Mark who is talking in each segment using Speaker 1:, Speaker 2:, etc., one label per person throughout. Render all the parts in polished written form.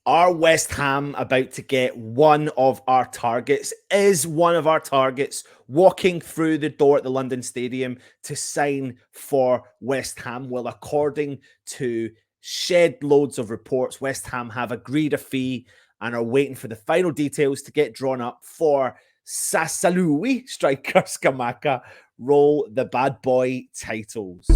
Speaker 1: Are West Ham about to get one of our targets? Is one of our targets walking through the door at the London Stadium to sign for West Ham? Well, according to shed loads of reports, West Ham have agreed a fee and are waiting for the final details to get drawn up for Sassuolo striker Scamacca. Roll the bad boy titles.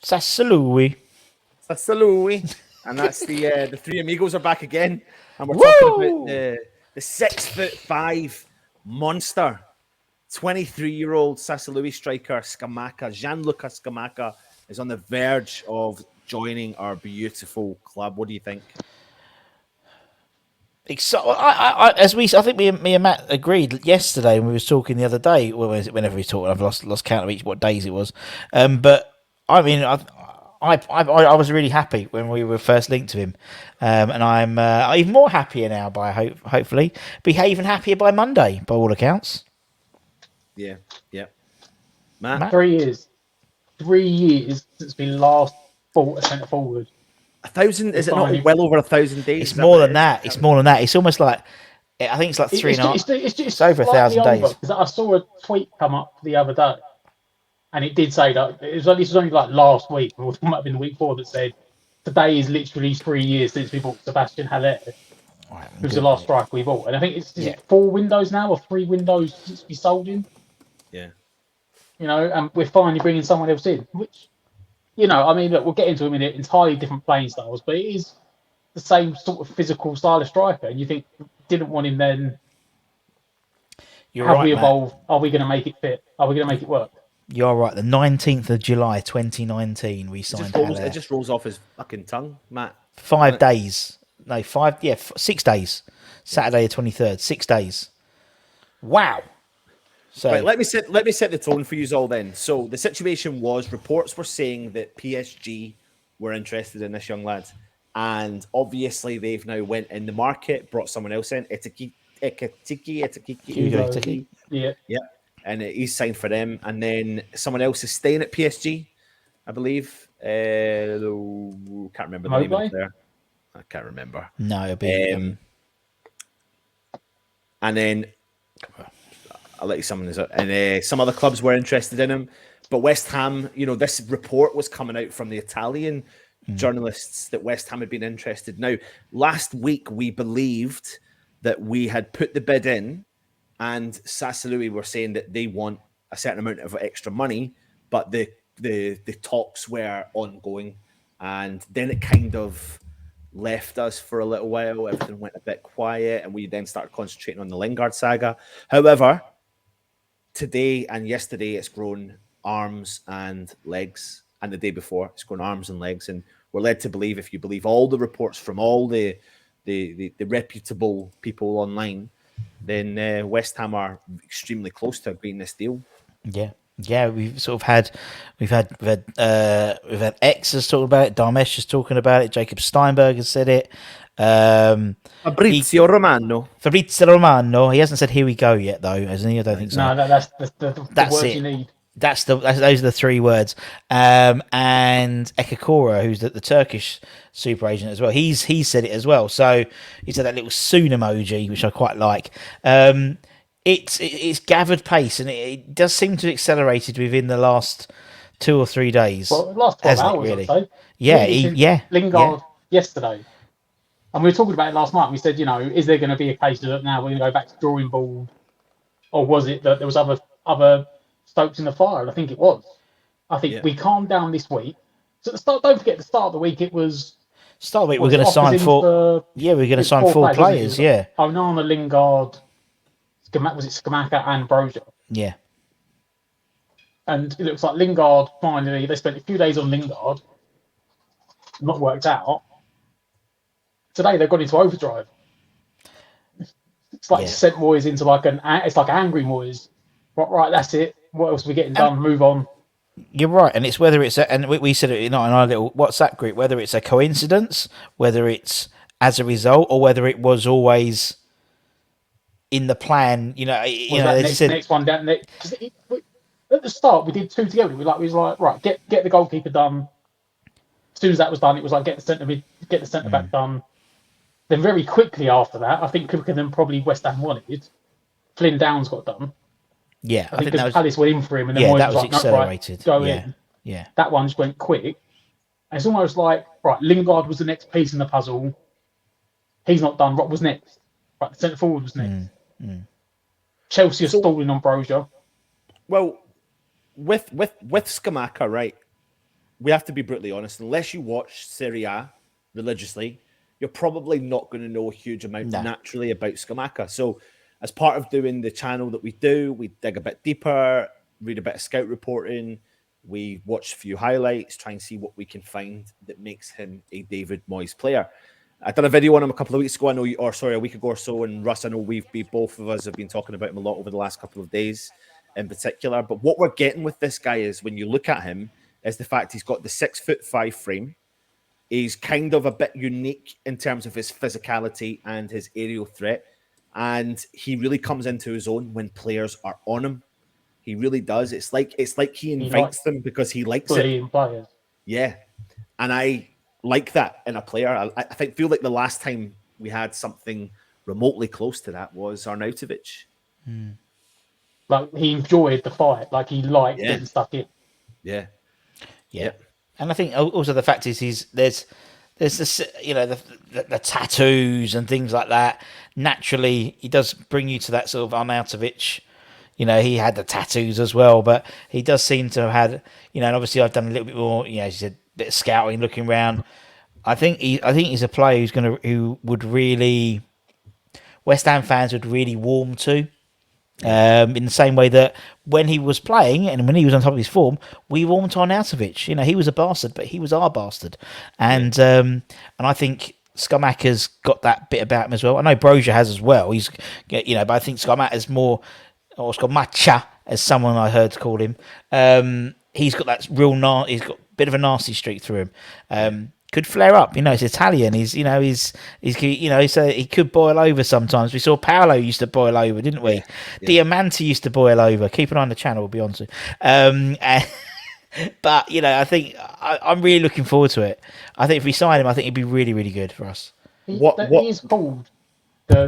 Speaker 2: Sassuolo.
Speaker 1: And that's the three amigos are back again, and we're talking about the 6'5" monster, 23-year-old Sassuolo striker Scamacca. Gianluca Scamacca is on the verge of joining our beautiful club. What do you think?
Speaker 2: I think me and Matt agreed yesterday when we was talking the other day. Whenever we talked, I've lost count of what days it was. But I mean, I was really happy when we were first linked to him, and I'm even more happier now. Hopefully, be even happier by Monday, by all accounts.
Speaker 1: Yeah. Matt?
Speaker 3: 3 years. 3 years since we last bought a centre forward.
Speaker 1: 1,000? Is it not well over 1,000 days?
Speaker 2: It's more than that. It's more than that. It's almost like I think it's like 3.5. It's over 1,000 days.
Speaker 3: Because I saw a tweet come up the other day, and it did say that this was only like last week. It might have been the week before that said today is literally 3 years since we bought Sebastian Haller, who's the last striker we bought. And I think it's it 4 windows now or 3 windows since we sold him.
Speaker 1: Yeah.
Speaker 3: And we're finally bringing someone else in, which, I mean, look, we'll get into him in entirely different playing styles, but it is the same sort of physical style of striker. And you think, didn't want him then. Have we evolved? Matt. Are we going to make it fit? Are we going to make it work?
Speaker 2: You're right. The 19th of July, 2019, we signed Haller.
Speaker 1: It just rolls off his fucking tongue, Matt.
Speaker 2: 5 days. No, 6 days. Saturday the 23rd. 6 days. Wow. So
Speaker 1: right, let me set the tone for you all then. So the situation was, reports were saying that PSG were interested in this young lad, and obviously they've now went in the market, brought someone else in, Ekitike. Yeah, and he's signed for them, and then someone else is staying at PSG, I believe. Can't remember the name of there. I can't remember.
Speaker 2: No, it'll be.
Speaker 1: And then. I'll let you summon this up. And some other clubs were interested in him. But West Ham, this report was coming out from the Italian journalists that West Ham had been interested. Now, last week, we believed that we had put the bid in, and Sassuolo were saying that they want a certain amount of extra money, but the talks were ongoing. And then it kind of left us for a little while. Everything went a bit quiet, and we then started concentrating on the Lingard saga. However, today and yesterday, it's grown arms and legs, and the day before, it's grown arms and legs, and we're led to believe, if you believe all the reports from all the reputable people online, then West Ham are extremely close to agreeing this deal.
Speaker 2: Yeah, we've had X has talked about it, Darmesh is talking about it, Jacob Steinberg has said it.
Speaker 1: Fabrizio Romano.
Speaker 2: He hasn't said "here we go" yet, though, hasn't he? I don't think so.
Speaker 3: No, that's the words you need.
Speaker 2: Those are the 3 words. And Ekakora, who's the Turkish super agent as well, he's said it as well. So he said that little soon emoji, which I quite like. It's gathered pace, and it does seem to have accelerated within the last 2 or 3 days.
Speaker 3: Well, the last 12 hours, really. I'd
Speaker 2: say. Yeah,
Speaker 3: Lingard yesterday. And we were talking about it last night. We said, is there going to be a case that now we're going to go back to drawing board, or was it that there was other stokes in the fire? And I think it was. I think we calmed down this week. So at the start, don't forget, the start of the week it was.
Speaker 2: Start of the week we're going to sign 4. Yeah, we're going to sign 4 players. Yeah.
Speaker 3: Onana, Lingard, Scamacca and Broja.
Speaker 2: Yeah.
Speaker 3: And it looks like Lingard finally. They spent a few days on Lingard. Not worked out. Today they've gone into overdrive. It's like sent Moyes into like it's like angry Moyes. Right, that's it. What else are we getting done? Move on.
Speaker 2: You're right, and it's whether it's and we said it in our little WhatsApp group, whether it's a coincidence, whether it's as a result, or whether it was always in the plan.
Speaker 3: Next one down. Because at the start we did 2 together. We was like right, get the goalkeeper done. As soon as that was done, it was like get the centre back done. Then very quickly after that, I think quicker than probably West Ham wanted, Flynn Downs got done.
Speaker 2: Yeah,
Speaker 3: I think because Palace went in for him, and then Moyes
Speaker 2: that was
Speaker 3: like,
Speaker 2: accelerated.
Speaker 3: No, right, go in.
Speaker 2: Yeah,
Speaker 3: that one just went quick. And it's almost like right, Lingard was the next piece in the puzzle. He's not done. What was next? Right, the centre forward was next. Chelsea are stalling on Brozier.
Speaker 1: Well, with Scamacca, right? We have to be brutally honest. Unless you watch Serie A religiously, you're probably not going to know a huge amount naturally about Scamacca. So, as part of doing the channel that we do, we dig a bit deeper, read a bit of scout reporting, we watch a few highlights, try and see what we can find that makes him a David Moyes player. I done a video on him a couple of weeks ago, a week ago or so, and Russ, I know both of us have been talking about him a lot over the last couple of days in particular. But what we're getting with this guy is, when you look at him, is the fact he's got the 6'5" frame. He's kind of a bit unique in terms of his physicality and his aerial threat. And he really comes into his own when players are on him. He really does. It's like he invites them because he likes it.
Speaker 3: Players.
Speaker 1: Yeah. And I like that in a player. I feel like the last time we had something remotely close to that was Arnautovic.
Speaker 3: Like, he enjoyed the fight. Like, he liked getting stuck in.
Speaker 1: Yeah.
Speaker 2: And I think also the fact is there's this, the tattoos and things like that. Naturally, he does bring you to that sort of Arnautovic. He had the tattoos as well, but he does seem to have had, and obviously I've done a little bit more, as you said, a bit of scouting, looking around. I think he's a player who would really, West Ham fans would really warm to. In the same way that when he was playing and when he was on top of his form, we warmed to Arnautovic. He was a bastard, but he was our bastard. And I think Scamacca's got that bit about him as well. I know Brozier has as well. He's, but I think Scamacca's more, or Scamacca, as someone I heard call him. He's got that he's got a bit of a nasty streak through him. Could flare up, he's Italian. He could boil over sometimes. We saw Paolo used to boil over, didn't we? Diamante used to boil over. Keep an eye on the channel, we'll be on to. But I think I'm really looking forward to it. I think if we sign him, I think he'd be really, really good for us.
Speaker 3: He is called he's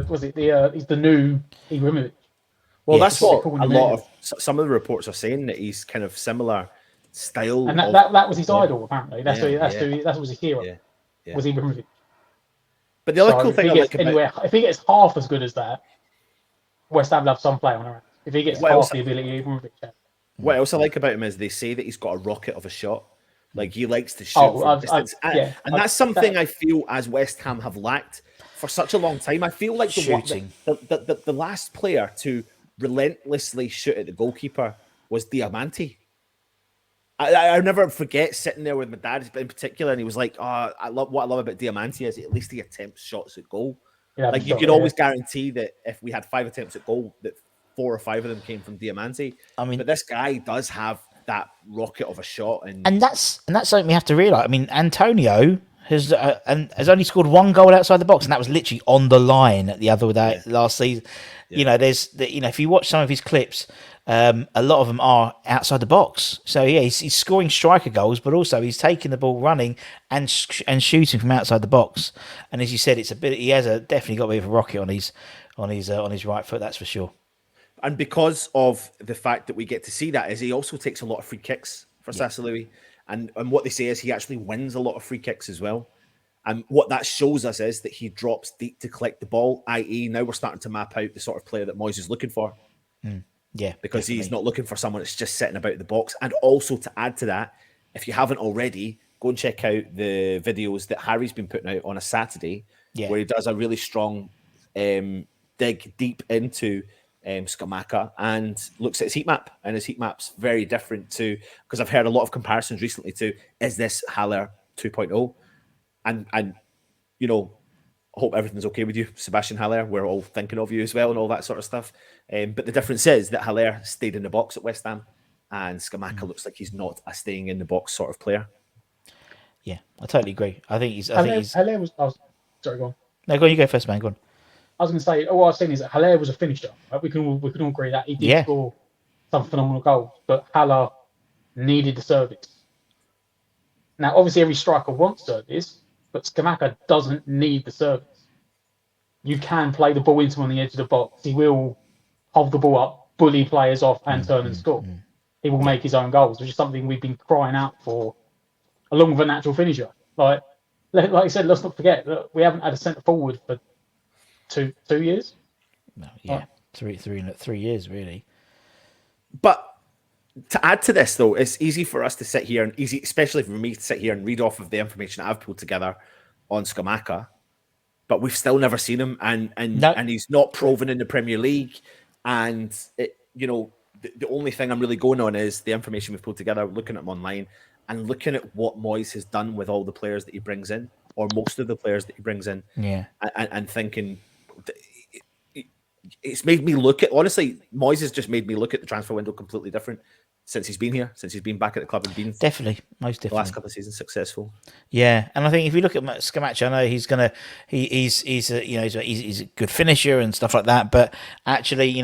Speaker 3: the new Ibrahimovic.
Speaker 1: Well, that's what a lot of some of the reports are saying, that he's kind of similar style,
Speaker 3: and that was his idol, apparently. That was his hero. Was Ibrahimovic.
Speaker 1: But the other cool thing,
Speaker 3: if he gets half as good as that, West Ham will have some play on around. If he gets half the ability Ibrahimovic has.
Speaker 1: What else I like about him is they say that he's got a rocket of a shot. Like, he likes to shoot from distance. And that's something I feel as West Ham have lacked for such a long time. I feel like the last player to relentlessly shoot at the goalkeeper was Diamante. I'll never forget sitting there with my dad in particular, and he was like, what I love about Diamante is at least he attempts shots at goal. You could always guarantee that if we had 5 attempts at goal, that 4 or 5 of them came from Diamante. But this guy does have that rocket of a shot, and
Speaker 2: that's something we have to realise. Antonio has only scored 1 goal outside the box, and that was literally on the line at the other day last season. If you watch some of his clips, a lot of them are outside the box. So he's scoring striker goals, but also he's taking the ball, running and shooting from outside the box. And as you said, he has definitely got a bit of a rocket on his right foot. That's for sure.
Speaker 1: And because of the fact that we get to see that, is he also takes a lot of free kicks for Sassuolo, and what they say is he actually wins a lot of free kicks as well. And what that shows us is that he drops deep to collect the ball, i.e. now we're starting to map out the sort of player that Moyes is looking for.
Speaker 2: Yeah,
Speaker 1: because he's not looking for someone that's just sitting about the box. And also, to add to that, if you haven't already, go and check out the videos that Harry's been putting out on a Saturday, where he does a really strong dig deep into Scamacca and looks at his heat map. And his heat map's very different to, because I've heard a lot of comparisons recently to, is this Haller 2.0? And hope everything's okay with you, Sebastian Haller. We're all thinking of you as well and all that sort of stuff. But the difference is that Haller stayed in the box at West Ham, and Scamacca looks like he's not a staying in the box sort of player.
Speaker 2: Yeah, I totally agree. I think he's.
Speaker 3: Haller was. Sorry, go on.
Speaker 2: No, go on. You go first, man. Go on.
Speaker 3: I was going to say, all I was saying is that Haller was a finisher. Right? We can all agree that he did score some phenomenal goals, but Haller needed the service. Now, obviously, every striker wants service, but Scamacca doesn't need the service. You can play the ball into him on the edge of the box. He will hold the ball up, bully players off, and turn and score. He will make his own goals, which is something we've been crying out for, along with a natural finisher. Like I said, let's not forget that we haven't had a centre forward for two years.
Speaker 2: No, yeah, 3 years really.
Speaker 1: But to add to this, though, it's easy for us to sit here and especially for me to sit here and read off of the information I've pulled together on Scamacca, but we've still never seen him, and he's not proven in the Premier League. And the only thing I'm really going on is the information we've pulled together, looking at him online and looking at what Moyes has done with all the players that he brings in, or most of the players that he brings in, and thinking. It's made me look at, honestly, Moyes has just made me look at the transfer window completely different since he's been here, since he's been back at the club and been
Speaker 2: most definitely
Speaker 1: the last couple of seasons successful.
Speaker 2: Yeah, and I think if you look at Scamacca, I know he's a good finisher and stuff like that, but actually,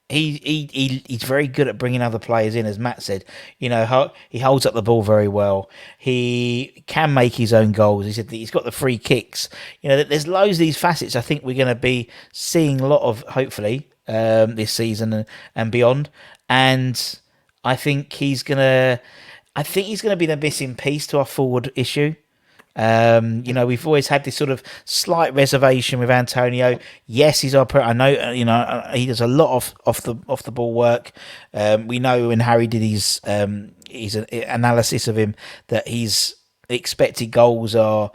Speaker 2: he's very good at bringing other players in, as Matt said. He holds up the ball very well. He can make his own goals. He said that he's got the free kicks. There's loads of these facets I think we're going to be seeing a lot of, hopefully, this season and beyond. And I think he's going to be the missing piece to our forward issue. We've always had this sort of slight reservation with Antonio. Yes, he's our. I know. He does a lot off the ball work. We know when Harry did his analysis of him that his expected goals are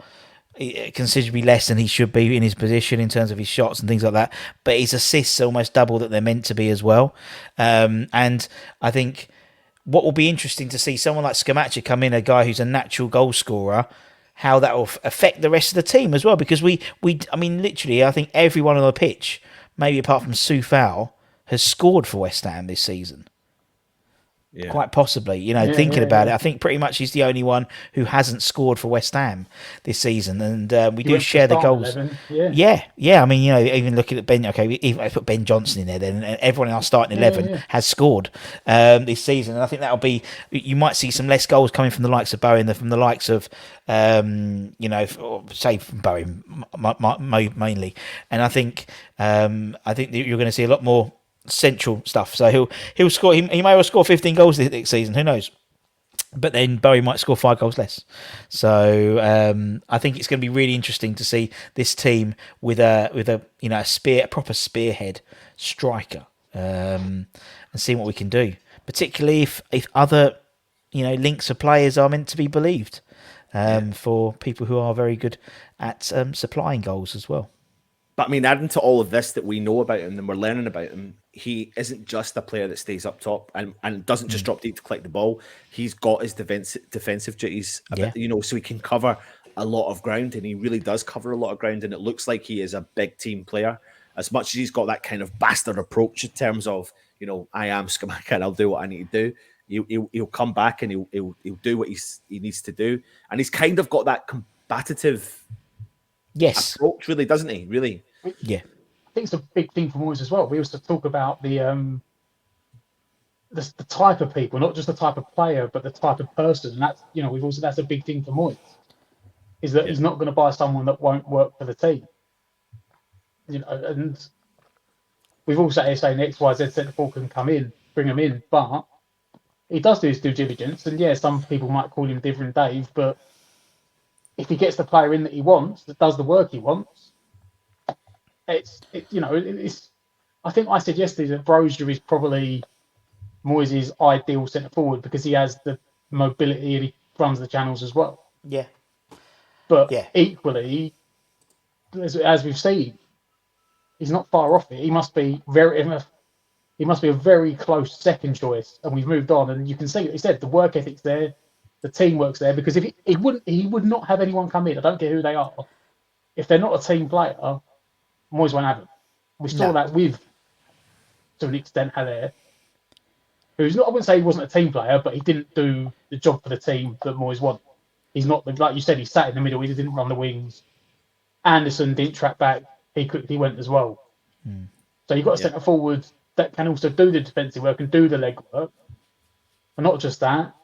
Speaker 2: considerably less than he should be in his position in terms of his shots and things like that. But his assists are almost double that they're meant to be as well. And I think what will be interesting to see someone like Scamacca come in, a guy who's a natural goal scorer, how that will affect the rest of the team as well. Because literally, I think everyone on the pitch, maybe apart from Soufal, has scored for West Ham this season. Yeah. Quite possibly, thinking about it, I think pretty much he's the only one who hasn't scored for West Ham this season, and we do share the goals. 11. Yeah. I mean, even looking at Ben, even I put Ben Johnson in there, then everyone in our starting 11 has scored this season, and I think that'll be. You might see some less goals coming from the likes of Bowen, from the likes of, say from Bowen mainly, and I think that you're going to see a lot more central stuff. So he'll score. He may well score 15 goals this season. Who knows? But then Bowie might score 5 goals less. So I think it's going to be really interesting to see this team with a proper spearhead striker, and see what we can do. Particularly if other links of players are meant to be believed, for people who are very good at supplying goals as well.
Speaker 1: But I mean, adding to all of this that we know about him and we're learning about him, he isn't just a player that stays up top and doesn't just drop deep to collect the ball. He's got his defensive duties, bit, so he can cover a lot of ground, and he really does cover a lot of ground. And it looks like he is a big team player. As much as he's got that kind of bastard approach in terms of, I am Scamacca and I'll do what I need to do. He'll come back and he'll do what he needs to do, and he's kind of got that combative approach, really, doesn't he? Really,
Speaker 2: yeah.
Speaker 3: I think it's a big thing for Moyes as well. We used to talk about the type of people, not just the type of player, but the type of person. And that's that's a big thing for Moyes, is that he's not going to buy someone that won't work for the team. And we've all sat here saying XYZ centre forward can come in, bring him in, but he does do his due diligence. And some people might call him Different Dave, but if he gets the player in that he wants, that does the work he wants, it's. I think I said yesterday that Brozier is probably Moyes' ideal centre forward because he has the mobility and he runs the channels as well.
Speaker 2: Yeah.
Speaker 3: But equally, as we've seen, he's not far off it. He must be a very close second choice, and we've moved on. And you can see, like he said, the work ethic's there, the teamwork's there. Because if he would not have anyone come in. I don't care who they are. if they're not a team player, Moyes won't have them. We saw that with, to an extent, Haller, who's not. I wouldn't say he wasn't a team player, but he didn't do the job for the team that Moyes wanted. He's not like you said. He sat in the middle. He didn't run the wings. Anderson didn't track back. He quickly went as well. So you've got a centre forward that can also do the defensive work and do the leg work, and not just that.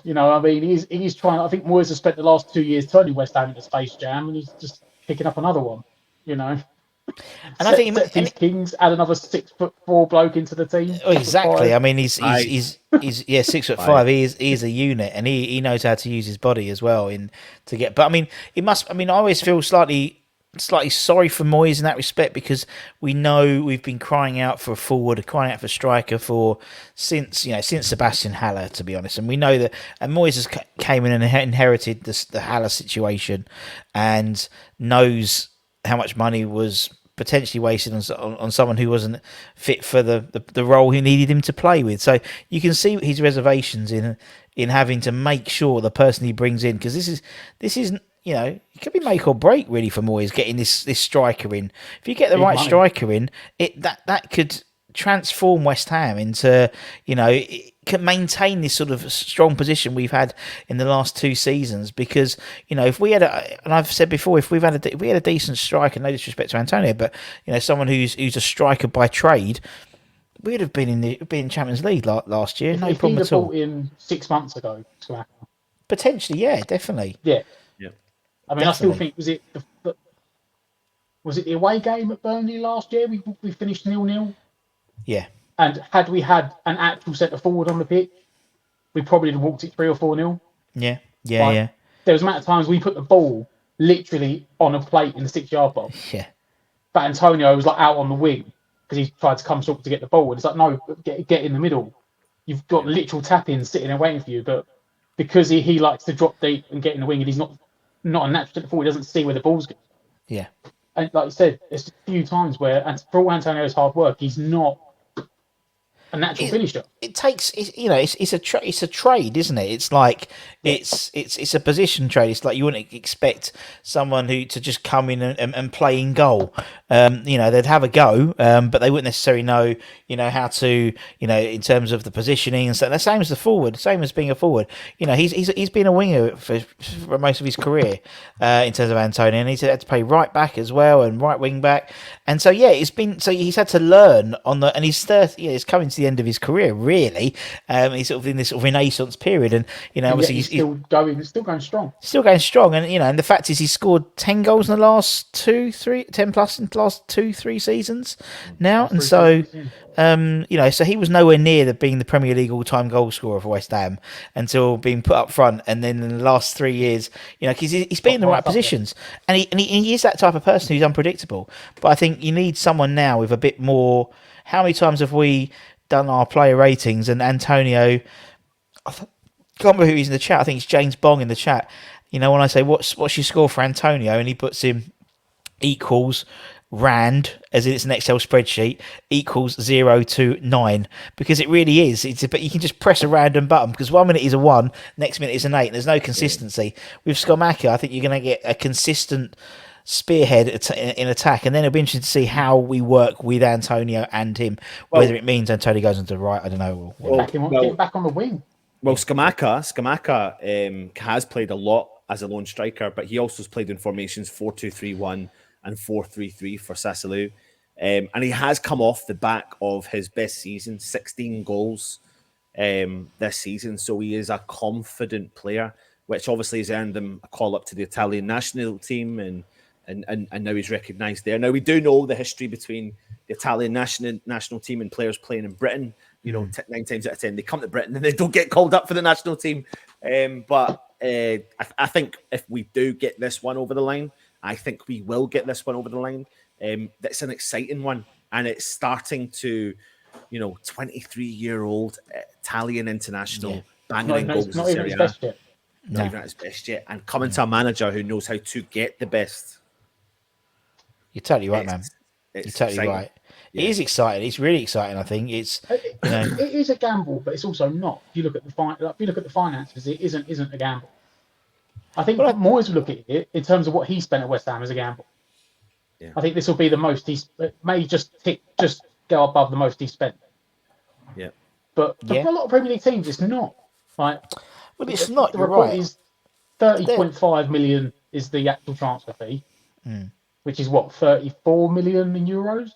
Speaker 3: You know, I mean, he's trying. I think Moyes has spent the last 2 years turning West Ham into Space Jam, and he's just picking up another one. You know,
Speaker 2: and I think
Speaker 3: these Kings add another 6'4" bloke into the team.
Speaker 2: Exactly. I mean, he's 6'5". He is a unit, and he knows how to use his body as well to get. But I mean, I always feel slightly sorry for Moyes in that respect, because we know we've been crying out for a forward, crying out for a striker since Sebastian Haller, to be honest. And we know that, and Moyes has came in and inherited the Haller situation, and knows how much money was potentially wasted on someone who wasn't fit for the role he needed him to play with. So you can see his reservations in having to make sure the person he brings in, because this is you know, it could be make or break really for Moyes getting this striker in. If you get the right striker in, that could transform West Ham into, you know, it can maintain this sort of strong position we've had in the last 2 seasons. Because, you know, if we had and I've said before, if we had a decent striker, no disrespect to Antonio, but, you know, someone who's a striker by trade, we'd have been in Champions League last year. No problem at all.
Speaker 3: Bought him 6 months ago, Scamacca.
Speaker 2: Potentially, yeah, definitely.
Speaker 3: Yeah. I mean,
Speaker 2: Definitely.
Speaker 3: I still think was it the away game at Burnley last year? We finished 0-0.
Speaker 2: Yeah.
Speaker 3: And had we had an actual centre forward on the pitch, we probably have walked it 3 or 4-0.
Speaker 2: Yeah.
Speaker 3: There was a amount of times we put the ball literally on a plate in the 6-yard box.
Speaker 2: Yeah.
Speaker 3: But Antonio was like out on the wing because he tried to come short to get the ball, and it's like, no, get in the middle. You've got literal tap-ins sitting there waiting for you, but because he likes to drop deep and get in the wing, and he's not a natural centre forward, he doesn't see where the ball's going.
Speaker 2: Yeah.
Speaker 3: And like you said, there's a few times where, and for all Antonio's hard work, he's not a natural finisher.
Speaker 2: It takes, it's a trade, isn't it? It's like it's a position trade. It's like you wouldn't expect someone to just come in and play in goal. They'd have a go, but they wouldn't necessarily know, how to, in terms of the positioning and stuff. The same as the forward, same as being a forward. He's been a winger for most of his career in terms of Antonio, and he's had to play right back as well and right wing back. And so he's had to learn and he's 30. He's coming to the end of his career, really. He's sort of in this sort of renaissance period, and obviously
Speaker 3: he's still going strong.
Speaker 2: Still going strong, and the fact is he's scored 10 goals in the last 10 plus in the last 2-3 seasons now, and so so he was nowhere near being the Premier League all-time goal scorer for West Ham until being put up front, and then in the last 3 years, because he's been in the right positions, and he is that type of person who's unpredictable. But I think you need someone now with a bit more. How many times have we done our player ratings, and Antonio, I can't remember who he's in the chat, I think it's James Bong in the chat, when I say what's your score for Antonio, and he puts him equals Rand, as in it's an Excel spreadsheet, equals 0 to 9, because it really is. But you can just press a random button, because 1 minute is a 1, next minute is an 8, and there's no consistency. With Scamacca, I think you're going to get a consistent spearhead in attack, and then it'll be interesting to see how we work with Antonio and him, whether it means Antonio goes into the right, I don't know.
Speaker 3: Get back on the wing.
Speaker 1: Well, Scamacca has played a lot as a lone striker, but he also has played in formations 4-2-3-1 and 4-3-3 for Sassuolo. And he has come off the back of his best season, 16 goals this season. So he is a confident player, which obviously has earned him a call up to the Italian national team, and now he's recognised there. Now, we do know the history between the Italian national team and players playing in Britain. 9 times out of 10, they come to Britain and they don't get called up for the national team. But I think if we do get this one over the line, I think we will get this one over the line. That's an exciting one. And it's starting to, 23-year-old Italian international banging goals in Serie A. Not even at his best yet. And coming to a manager who knows how to get the best.
Speaker 2: You're totally right, man. You're totally exciting. Right. Yeah. It is exciting. It's really exciting. I think it's.
Speaker 3: It is a gamble, but it's also not. If you look at the finances, it isn't a gamble. I think Moyes would look at it in terms of what he spent at West Ham as a gamble.
Speaker 1: Yeah.
Speaker 3: I think this will be the most it may just go above the most he spent.
Speaker 1: Yeah.
Speaker 3: But for a lot of Premier League teams, it's not. Like,
Speaker 2: well, it's not.
Speaker 3: The
Speaker 2: You're
Speaker 3: report
Speaker 2: right.
Speaker 3: is 30.5 million is the actual transfer fee, which is what, 34 million in euros,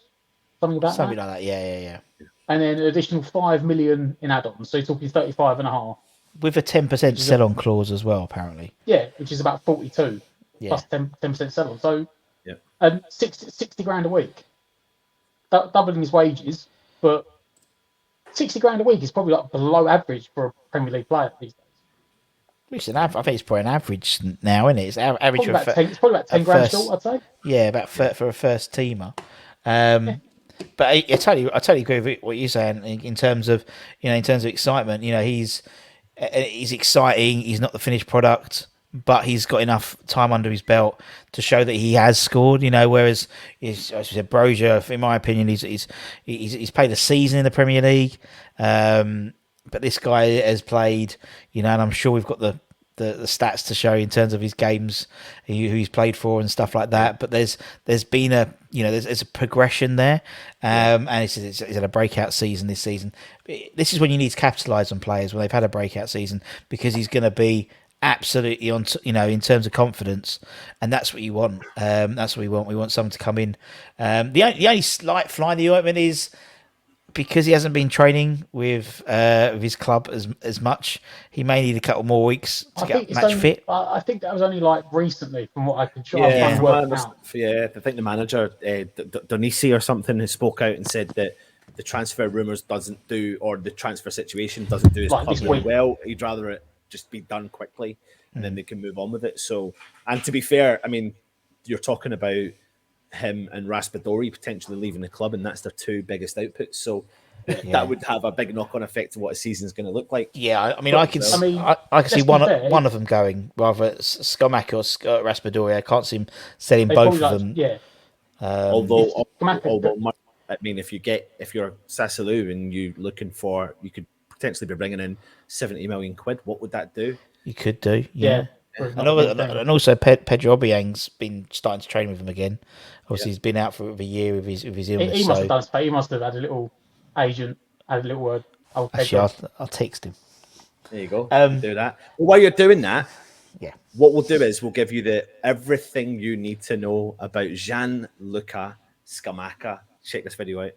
Speaker 3: something like
Speaker 2: that. Yeah.
Speaker 3: And then an additional 5 million in add-ons, so you're talking 35 and a half.
Speaker 2: With a 10% sell-on clause as well, apparently.
Speaker 3: Yeah, which is about 42 plus 10% sell-on. So, 60 grand a week, doubling his wages, but 60 grand a week is probably like below average for a Premier League player these days.
Speaker 2: I think it's probably an average now, isn't it? It's average
Speaker 3: for it's probably about 10 grand short, I'd say.
Speaker 2: Yeah, about for a first teamer. But I totally agree with what you're saying in terms of excitement. He's exciting. He's not the finished product, but he's got enough time under his belt to show that he has scored. Whereas as you said, Brozier, in my opinion, he's played a season in the Premier League. But this guy has played, and I'm sure we've got the stats to show in terms of his games, who he's played for and stuff like that. But there's been there's a progression there, and it's had a breakout season this season. This is when you need to capitalise on players when they've had a breakout season, because he's going to be absolutely on, in terms of confidence, and that's what you want. That's what we want. We want someone to come in. The only slight fly in the ointment is, because he hasn't been training with his club as much, he may need a couple more weeks to get match fit.
Speaker 3: I think that was only like recently, from what I could try
Speaker 1: and
Speaker 3: work out.
Speaker 1: Yeah, I think the manager, Donisi or something, has spoke out and said that the transfer rumours the transfer situation doesn't do his club really well. He'd rather it just be done quickly, and then they can move on with it. So, and to be fair, I mean, you're talking about him and Raspadori potentially leaving the club, and that's their two biggest outputs. So that would have a big knock-on effect to what a season's going to look like.
Speaker 2: Yeah, I mean, I can see one of them going, rather Scamacca or Raspadori. I can't see him selling both of them.
Speaker 3: Yeah.
Speaker 1: Although, I mean, if you're Sassalou and you're looking for, you could potentially be bringing in 70 million quid. What would that do?
Speaker 2: You could do, yeah. And also Pedro Obiang's been starting to train with him again. Obviously, he's been out for a year with his illness.
Speaker 3: He must have done. He must have had a little agent, had a little word.
Speaker 2: Actually, I'll text him.
Speaker 1: There you go. Do that. Well, while you're doing that, what we'll do is we'll give you everything you need to know about Gianluca Scamacca. Check this video out.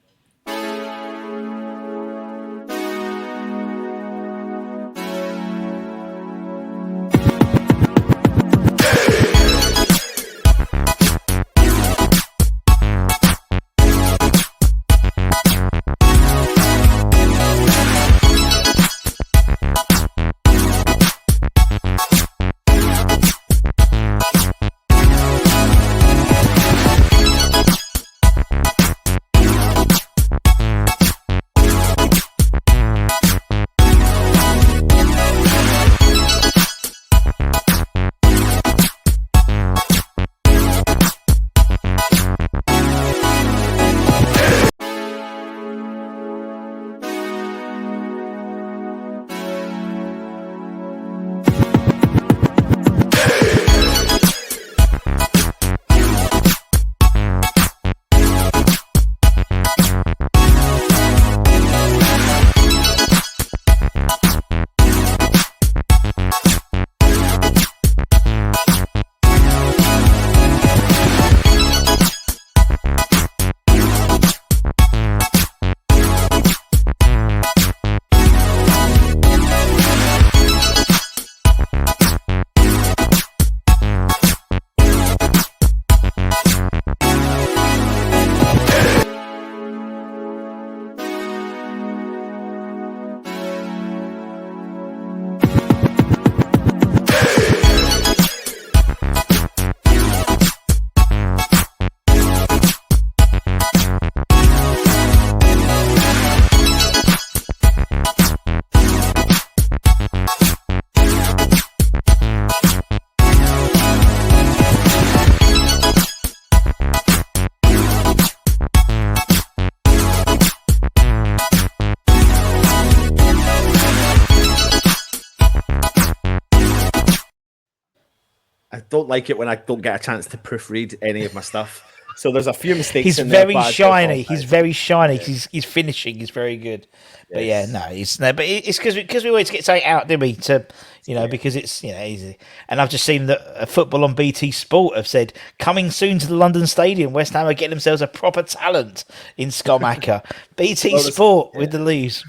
Speaker 1: I don't like it when I don't get a chance to proofread any of my stuff. So there's a few mistakes.
Speaker 2: He's
Speaker 1: in there,
Speaker 2: very
Speaker 1: but I do
Speaker 2: shiny. He's
Speaker 1: apologise.
Speaker 2: very shiny. His finishing is very good. But
Speaker 1: Yes.
Speaker 2: but it's because we always get something out, didn't we? Because it's easy. And I've just seen that football on BT Sport have said coming soon to the London Stadium. West Ham are getting themselves a proper talent in Scamacca. BT Sport with the leaves.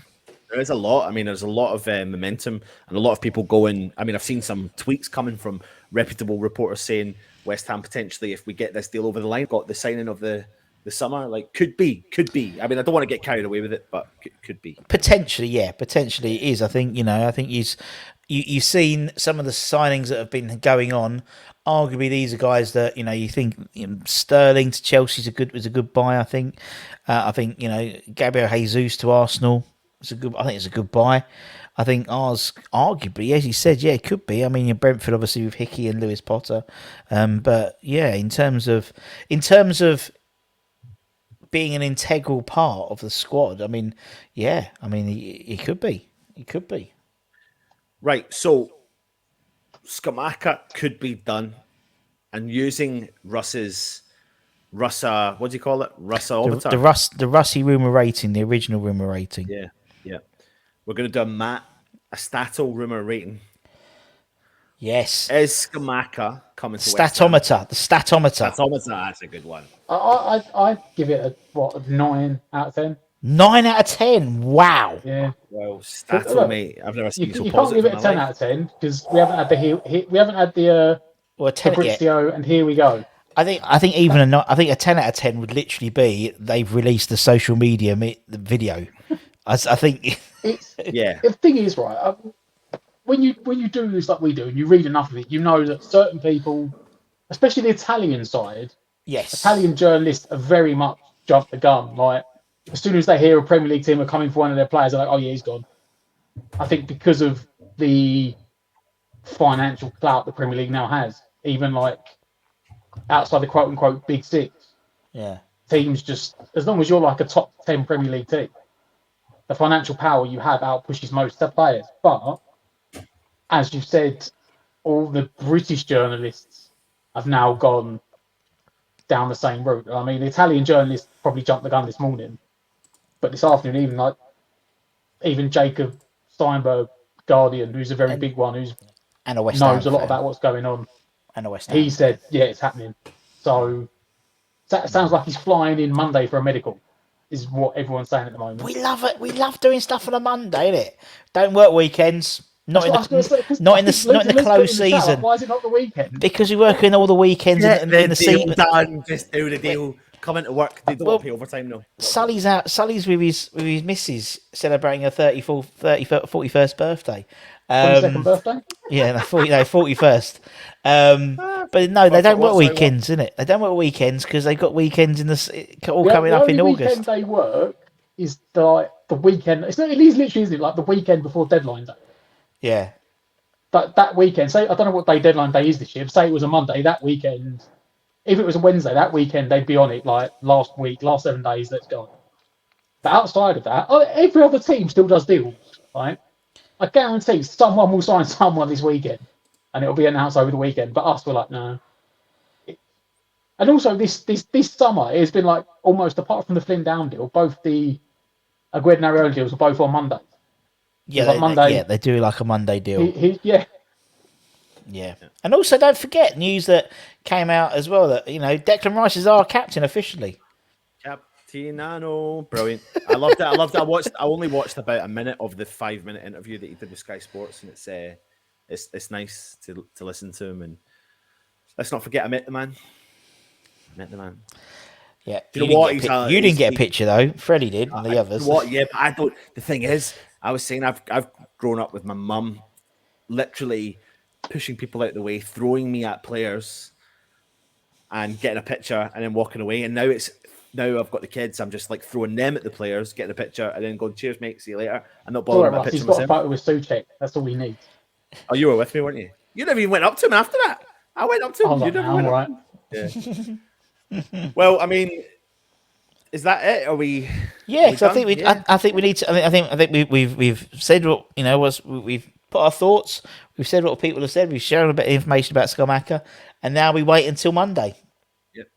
Speaker 1: There is a lot. I mean, there's a lot of momentum and a lot of people going. I mean, I've seen some tweets coming from reputable reporters saying West Ham potentially, if we get this deal over the line, got the signing of the summer. Like, could be. I mean, I don't want to get carried away with it, but could be.
Speaker 2: Potentially it is. I think you've seen some of the signings that have been going on. Arguably, these are guys that you think Sterling to Chelsea was a good buy. I think Gabriel Jesus to Arsenal was a good. I think it's a good buy. I think ours, arguably, as you said, it could be. I mean, Brentford obviously with Hickey and Lewis Potter, but in terms of being an integral part of the squad, I mean, he could be. He could be.
Speaker 1: Right. So Scamacca could be done, and using Russ's what do you call it? Russometer.
Speaker 2: The Rusty rumour rating, the original rumour rating.
Speaker 1: Yeah. We're going to do a Stato rumour rating.
Speaker 2: Yes.
Speaker 1: Is Scamacca coming to West Ham?
Speaker 2: The statometer.
Speaker 1: That's a good one.
Speaker 3: I give it a 9 out of 10.
Speaker 2: 9 out of 10. Wow.
Speaker 3: Yeah.
Speaker 1: Well, Stato, mate. I've never seen
Speaker 3: you
Speaker 1: so
Speaker 3: can't
Speaker 1: positive
Speaker 3: give it a 10 out of 10 because we haven't had the
Speaker 2: 10
Speaker 3: Fabrizio, and here we go.
Speaker 2: I think even a 10 out of 10 would literally be they've released the social media the video. I think
Speaker 3: it's The thing is, right, when you do this like we do and you read enough of it, you know that certain people, especially the Italian side, Italian journalists are very much jump the gun. Like as soon as they hear a Premier League team are coming for one of their players, they're like, "Oh yeah, he's gone." I think because of the financial clout the Premier League now has, even like outside the quote unquote big six, teams just as long as you're like a top 10 Premier League team, the financial power you have outpushes most players. But as you said, all the British journalists have now gone down the same route. I mean, the Italian journalists probably jumped the gun this morning, but this afternoon, even Jacob Steinberg, Guardian, who's a very big one, knows a lot about what's going on,
Speaker 2: and a West Ham
Speaker 3: he said, it's happening. So that sounds like he's flying in Monday for a medical. Is what everyone's saying at the moment.
Speaker 2: We love it. We love doing stuff on a Monday, innit? Don't work weekends. Not in the close season.
Speaker 3: Why is it not the weekend?
Speaker 2: Because we work in all the weekends in the season.
Speaker 1: Done. Just do the deal. Come into work. They don't pay overtime now.
Speaker 2: Sully's out. Sully's with his missus celebrating her 41st birthday.
Speaker 3: 22nd birthday?
Speaker 2: Yeah, 41st. But no, they don't work weekends, innit? They don't work weekends because they've got weekends coming up in August.
Speaker 3: The weekend they work is the weekend. It is literally, isn't it? Like the weekend before deadline day.
Speaker 2: Yeah.
Speaker 3: But that weekend, say I don't know what day deadline day is this year. Say it was a Monday. That weekend, if it was a Wednesday, that weekend they'd be on it like last 7 days. Let's go. But outside of that, every other team still does deals, right? I guarantee someone will sign someone this weekend, and it'll be announced over the weekend. But us, we're like, no. And also, this summer, it's been like almost apart from the Flynn Down deal, both the Aguerd and Areola deals were both on Monday.
Speaker 2: Yeah, they do like a Monday deal.
Speaker 3: Yeah.
Speaker 2: And also, don't forget news that came out as well that Declan Rice is our captain officially.
Speaker 1: Captainano, brilliant! I loved it. I only watched about a minute of the 5-minute interview that he did with Sky Sports, and it's nice to listen to him. And let's not forget, I met the man.
Speaker 2: Yeah,
Speaker 1: do you know what?
Speaker 2: You didn't get a picture though. Freddie did, and the others.
Speaker 1: What? Yeah, but I don't. The thing is, I was saying I've grown up with my mum, literally pushing people out the way, throwing me at players, and getting a picture, and then walking away. And now I've got the kids. I'm just like throwing them at the players, getting a picture, and then going, "Cheers, mate. See you later." I'm not bothering my picture.
Speaker 3: He's got a photo with Souček. That's all he needs.
Speaker 1: Oh, you were with me, weren't you? You never even went up to him after that. I went up to him. You never went
Speaker 3: right.
Speaker 1: Yeah. Well, I mean, is that it? Are we?
Speaker 2: Yeah, because I think we need to. I think we've said what we've put our thoughts. We've said what people have said. We've shared a bit of information about Scamacca, and now we wait until Monday.
Speaker 1: Yep,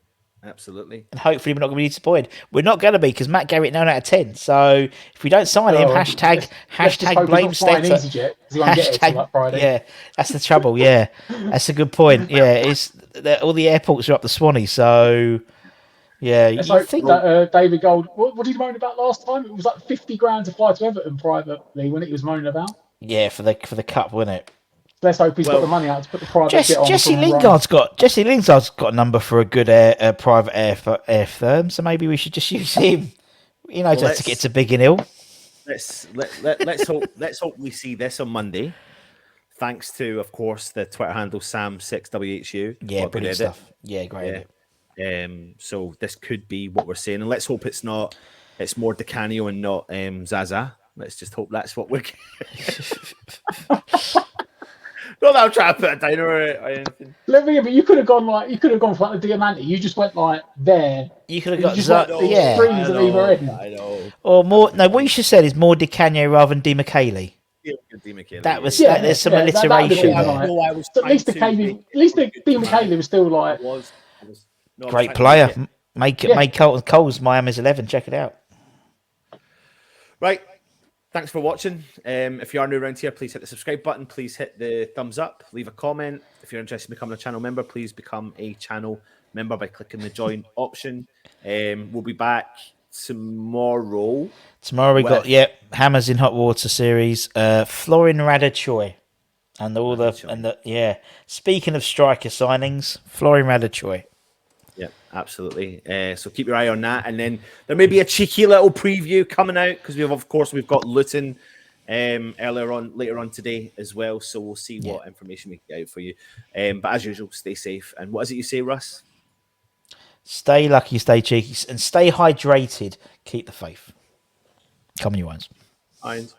Speaker 1: absolutely.
Speaker 2: And hopefully we're not going to be disappointed. We're not going to be because Matt Garrett 9 out of 10. So if we don't sign him, hashtag blame Steph. Yeah, that's the trouble. Yeah, that's a good point. Yeah, it's all the airports are up the Swanee. So yeah,
Speaker 3: Let's
Speaker 2: you
Speaker 3: hope
Speaker 2: think
Speaker 3: that David Gold. What did he moan about last time? It was like 50 grand to fly to Everton privately when it was moaning about.
Speaker 2: Yeah, for the cup, wasn't it?
Speaker 3: Let's hope he's got the money out to put the private jet on.
Speaker 2: Jesse Lingard's got a number for a good private air firm, so maybe we should just use him. You know, just to get to Biggin Hill.
Speaker 1: Let's hope we see this on Monday. Thanks to, of course, the Twitter handle Sam6WHU.
Speaker 2: Yeah, brilliant stuff. Yeah, great.
Speaker 1: Yeah. So this could be what we're saying, and let's hope it's not. It's more Di Canio and not Zaza. Let's just hope that's what we're. Not that I'm trying to put a diner or anything.
Speaker 3: But you could have gone for like the Diamante. You just went like there.
Speaker 2: You could have got
Speaker 3: extremes at either end.
Speaker 1: I know.
Speaker 2: Or more. No, what you should have said is more Di Canio rather than Di Michele.
Speaker 1: Yeah, Di Michele.
Speaker 2: That was there's some alliteration there.
Speaker 3: At least Di Michele was still like
Speaker 2: great player. Make Colton Cole's Miami's 11. Check it out.
Speaker 1: Right. Thanks for watching. If you are new around here, please hit the subscribe button. Please hit the thumbs up. Leave a comment. If you're interested in becoming a channel member, please become a channel member by clicking the join option. We'll be back tomorrow.
Speaker 2: Tomorrow we got Hammers in Hot Water series. Florin Radachoi. Speaking of striker signings, Florin Radachoi.
Speaker 1: Yeah, absolutely. So keep your eye on that, and then there may be a cheeky little preview coming out because we've got Luton later on today as well. So we'll see what information we can get out for you. But as usual, stay safe. And what is it you say, Russ?
Speaker 2: Stay lucky, stay cheeky, and stay hydrated. Keep the faith. Come on, you ones. Irons.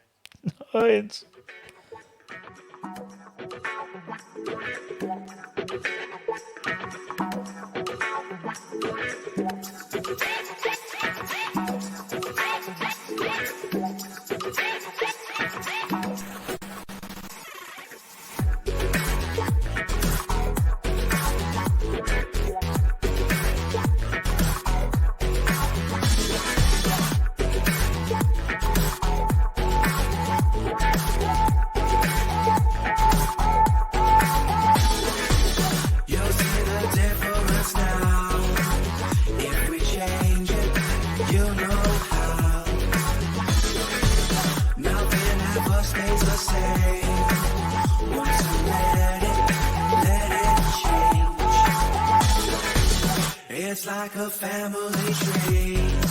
Speaker 4: It's like a family tree.